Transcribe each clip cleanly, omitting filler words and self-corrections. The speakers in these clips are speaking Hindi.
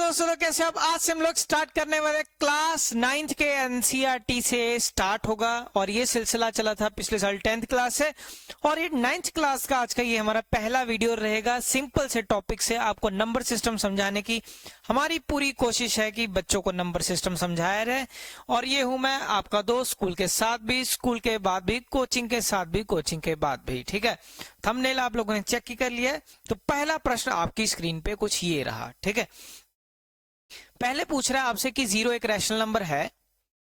दोस्तों, तो कैसे आप? आज से हम लोग स्टार्ट करने वाले क्लास 9th के एनसीईआरटी से स्टार्ट होगा और ये सिलसिला चला था पिछले साल 10th क्लास से। और ये 9th क्लास का आज का ये हमारा पहला वीडियो रहेगा। सिंपल से टॉपिक से आपको नंबर सिस्टम समझाने की हमारी पूरी कोशिश है कि बच्चों को नंबर सिस्टम समझाया रहे। और ये हूं मैं आपका दोस्त, स्कूल के साथ भी, स्कूल के बाद भी, कोचिंग के साथ भी, कोचिंग के बाद भी। ठीक है, थंबनेल आप लोगों ने चेक कर लिया है। तो पहला प्रश्न आपकी स्क्रीन पे कुछ ये रहा। ठीक है, पहले पूछ रहा है आपसे कि 0 एक रैशनल नंबर है,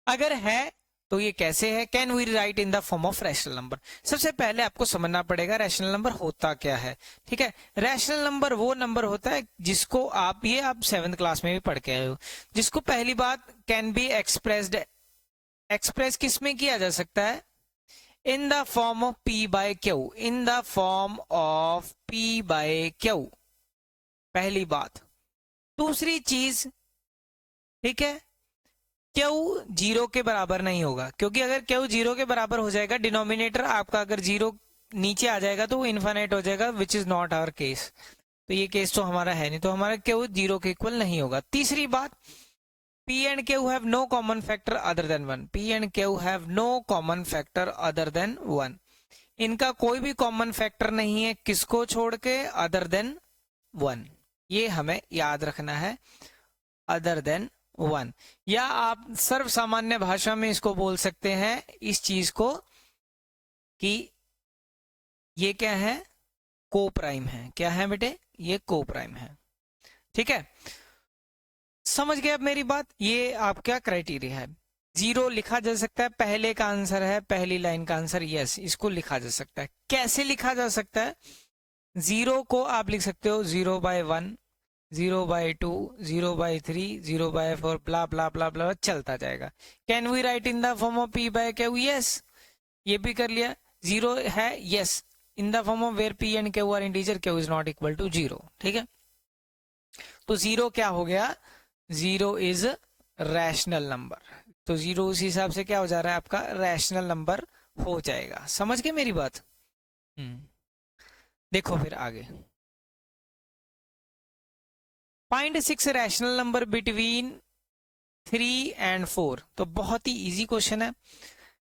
अगर है तो ये कैसे है, can we write in the form of rational number. सबसे पहले आपको समझना पड़ेगा रैशनल नंबर होता क्या है। ठीक है, रैशनल नंबर वो नंबर होता है जिसको आप 7th क्लास में भी पढ़ के आए हो, जिसको पहली बात कैन बी एक्सप्रेस किस में किया जा सकता है, in the form of P by Q, in the form of P by Q, पहली बात। दूसरी चीज, ठीक है, Q 0 के बराबर नहीं होगा, क्योंकि अगर Q 0 के बराबर हो जाएगा, डिनोमिनेटर आपका अगर 0 नीचे आ जाएगा तो वो इन्फिनिट हो जाएगा, which is not our case. तो ये केस तो हमारा है नहीं, तो हमारा Q 0 के इक्वल नहीं होगा। तीसरी बात, P and Q have no common factor other than 1. P and Q have no common factor other than 1. इनका कोई भी कॉमन फैक्टर नहीं है, किसको छोड़ के, अदर देन 1। ये हमें याद रखना है, अदर देन 1। या आप सर्व सामान्य भाषा में इसको बोल सकते हैं, इस चीज को, कि ये क्या है, को प्राइम है। क्या है बेटे, ये को प्राइम है। ठीक है, समझ गए अब मेरी बात। ये आपका क्राइटेरिया है। 0 लिखा जा सकता है, पहले का आंसर है, पहली लाइन का आंसर यस, इसको लिखा जा सकता है। कैसे लिखा जा सकता है? 0 को आप लिख सकते हो 0/1, 0/2, 0/3, 0/4, ब्ला ब्ला ब्ला ब्ला चलता जाएगा। Can we write in the form of P by Q? Yes, ये भी कर लिया। 0 है, yes, in the form of where P and Q are integer, Q is not equal to 0। ठीक है, तो 0 क्या हो गया, 0 इज रैशनल नंबर। तो 0 उस हिसाब से क्या हो जा रहा है, आपका रैशनल नंबर हो जाएगा। समझ गए मेरी बात? देखो फिर आगे, find 6 rational number between 3 and 4। तो बहुत ही इजी क्वेश्चन है,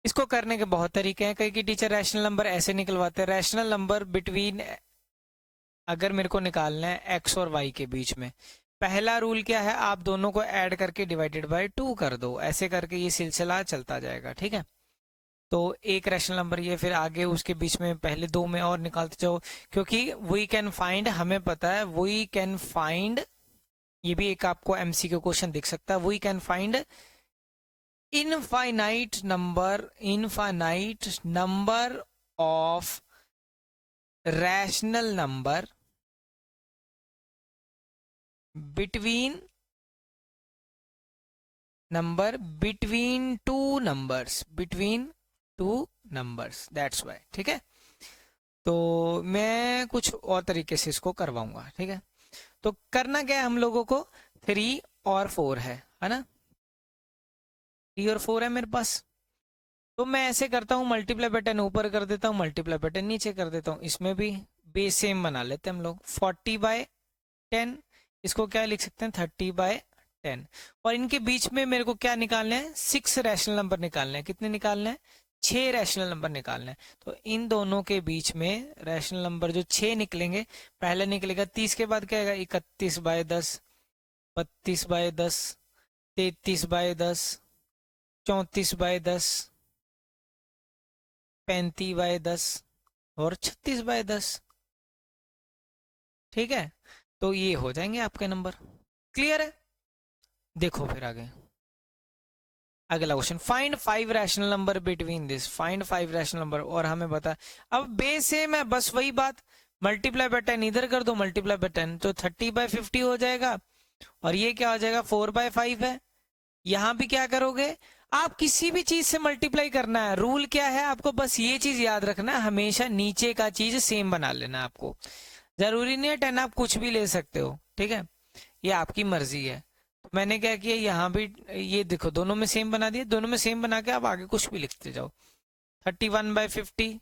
इसको करने के बहुत तरीके हैं। कई टीचर रैशनल नंबर ऐसे निकलवाते हैं, रैशनल नंबर बिटवीन, अगर मेरे को निकालना है x और y के बीच में, पहला रूल क्या है, आप दोनों को ऐड करके डिवाइडेड बाय 2 कर दो। ऐसे करके ये सिलसिला चलता जाएगा। ठीक है, तो एक रैशनल नंबर ये, फिर आगे उसके बीच में पहले 2 में और निकालते जाओ, क्योंकि वी कैन फाइंड, हमें पता है वी कैन फाइंड, ये भी एक आपको एमसीक्यू क्वेश्चन दिख सकता है, we can find infinite number of rational number between two numbers, that's why. ठीक है, तो मैं कुछ और तरीके से इसको करवाऊंगा। ठीक है, तो करना क्या है हम लोगों को, 3 और 4 है ना, 3 और 4 है मेरे पास। तो मैं ऐसे करता हूँ, मल्टीप्लाई बटन ऊपर कर देता हूँ, मल्टीप्लाई बटन नीचे कर देता हूँ। इसमें भी बेस सेम बना लेते हैं हम लोग, 40/10, इसको क्या लिख सकते हैं, 30/10। और इनके बीच में मेरे को क्या निकालना है, 6 रैशनल नंबर निकालने हैं। कितने निकालने हैं, 6 रैशनल नंबर निकालने हैं। तो इन दोनों के बीच में रैशनल नंबर जो 6 निकलेंगे, पहला निकलेगा 30 के बाद क्या आएगा, 31/10, 32/10, 33/10, 34/10, 35/10 और 36/10। ठीक है, तो ये हो जाएंगे आपके नंबर। क्लियर है? देखो फिर आगे, अगला question, find 5 rational number between this, find 5 rational number. और हमें बता, अब बेस सेम है, बस वही बात, मल्टीप्लाई बाय 10 इधर कर दो, मल्टीप्लाई बाय 10 तो 30/50 हो जाएगा, और ये क्या हो जाएगा, 4/5 है। यहां भी क्या करोगे आप, किसी भी चीज से मल्टीप्लाई करना है, रूल क्या है आपको, बस ये चीज याद रखना है, हमेशा नीचे का चीज सेम बना लेना है आपको। जरूरी नहीं है 10 आप कुछ भी ले सकते हो। ठीक है, ये आपकी मर्जी है। तो मैंने क्या किया, यहाँ भी ये देखो, दोनों में सेम बना दिया, दोनों में सेम बना के आप आगे कुछ भी लिखते जाओ। 31/50,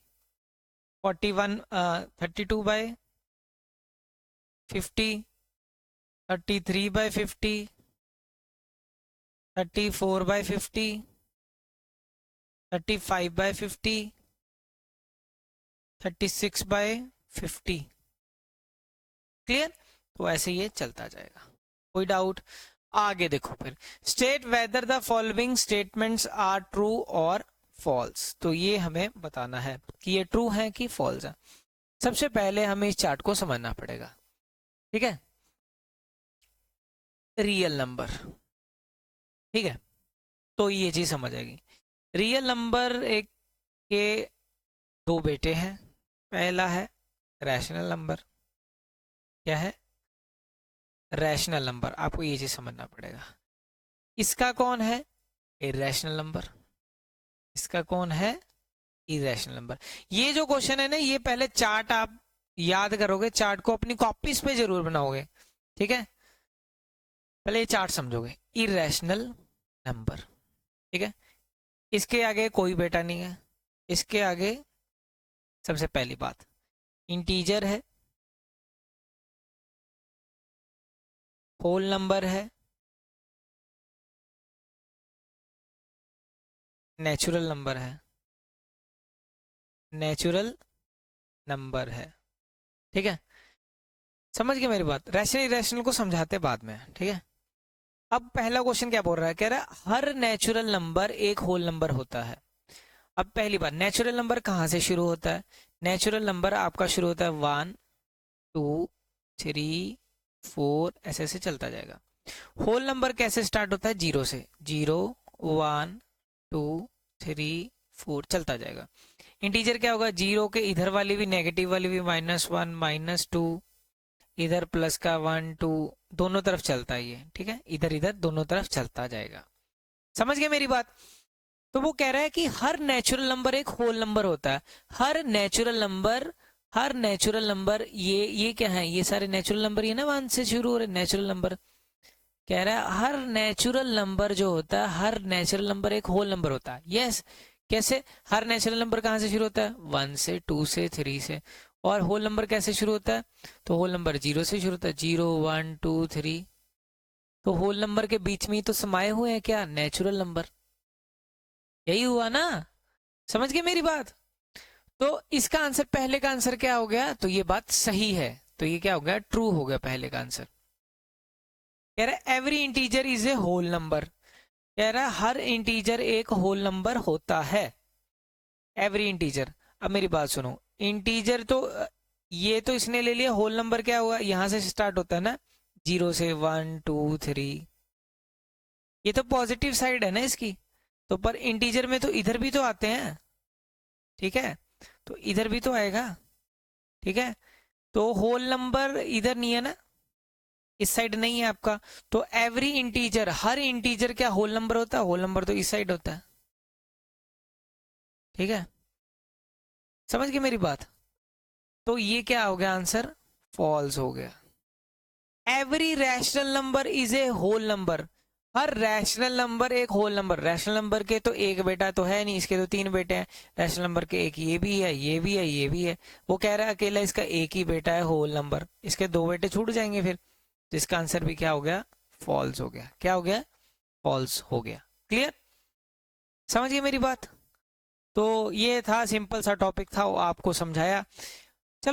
32/50, 33/50, 34/50, 35/50, 36/50। क्लियर? तो ऐसे ये चलता जाएगा। कोई डाउट? आगे देखो फिर, state whether the following statements are true और फॉल्स। तो ये हमें बताना है कि ये ट्रू है कि फॉल्स है। सबसे पहले हमें इस चार्ट को समझना पड़ेगा, ठीक है। रियल नंबर, ठीक है, तो ये चीज समझ आएगी। रियल नंबर एक के दो बेटे हैं। पहला है रैशनल नंबर। क्या है? Rational number. आपको ये चीज समझना पड़ेगा। इसका कौन है? Irrational number. इसका कौन है? Irrational number. ये जो क्वेश्चन है ना, ये पहले चार्ट आप याद करोगे, चार्ट को अपनी कॉपीज पे जरूर बनाओगे, ठीक है। पहले ये चार्ट समझोगे। इरेशनल नंबर, ठीक है। इसके आगे कोई बेटा नहीं है। इसके आगे सबसे पहली बात इंटीजर है, होल नंबर है, नेचुरल नंबर है, नेचुरल नंबर है, ठीक है। समझ गए मेरी बात? रैशनल इरेशनल को समझाते बाद में, ठीक है। अब पहला क्वेश्चन क्या बोल रहा है? कह रहा है हर नेचुरल नंबर एक होल नंबर होता है। अब पहली बात, नेचुरल नंबर कहाँ से शुरू होता है? नेचुरल नंबर आपका शुरू होता है 1 2 3 4, ऐसे ऐसे चलता जाएगा। होल नंबर कैसे स्टार्ट होता है? 0 से। 0 1 2 3 4 चलता जाएगा। इंटीजर क्या होगा? 0 के इधर वाली भी नेगेटिव वाली भी -1 -2, इधर प्लस का 1 2, दोनों तरफ चलता है ये, ठीक है। इधर इधर दोनों तरफ चलता जाएगा। समझ गए मेरी बात? तो वो कह रहा है कि हर नेचुरल नंबर एक होल नंबर होता है। हर नेचुरल नंबर ये क्या है? ये सारे नेचुरल नंबर, ये ना 1 से शुरू हो रहे नेचुरल नंबर। कह रहा है हर नेचुरल नंबर जो होता है, हर नेचुरल नंबर एक होल नंबर होता है। यस। कैसे? हर नेचुरल नंबर कहाँ से शुरू होता है? 1 से, 2 से, 3 से। और होल नंबर कैसे शुरू होता है? तो होल नंबर 0 से शुरू होता है। 0 1 2 3। तो होल नंबर के बीच में ही तो समाये हुए हैं क्या? Natural number. यही हुआ ना? समझ गए मेरी बात? तो इसका आंसर, पहले का आंसर क्या हो गया? तो ये बात सही है। तो ये क्या हो गया? ट्रू हो गया पहले का आंसर। कह रहा है every integer is a whole number. कह रहा है हर इंटीजर एक होल नंबर होता है। Every integer. अब मेरी बात सुनो, इंटीजर तो ये तो इसने ले लिया। होल नंबर क्या हुआ? यहां से स्टार्ट होता है ना, 0 से 1 2 3। ये तो पॉजिटिव साइड है ना इसकी। तो पर इंटीजर में तो इधर भी तो आते हैं, ठीक है। तो इधर भी तो आएगा, ठीक है। तो होल नंबर इधर नहीं है ना, इस साइड नहीं है आपका। तो एवरी इंटीजर, हर इंटीजर क्या होल नंबर होता है? होल नंबर तो इस साइड होता है, ठीक है। समझ गए मेरी बात? तो ये क्या हो गया आंसर? फॉल्स हो गया। Every rational number is a whole number. हर रैशनल नंबर एक होल नंबर। रैशनल नंबर के तो एक बेटा तो है नहीं, इसके तो 3 बेटे हैं। रैशनल नंबर के एक ये भी है, ये भी है, ये भी है। वो कह रहा है अकेला इसका एक ही बेटा है होल नंबर, इसके 2 बेटे छूट जाएंगे फिर। तो इसका आंसर भी क्या हो गया? फॉल्स हो गया। क्या हो गया? फॉल्स हो गया। क्लियर? समझिए मेरी बात? तो ये था, सिंपल सा टॉपिक था, वो आपको समझाया।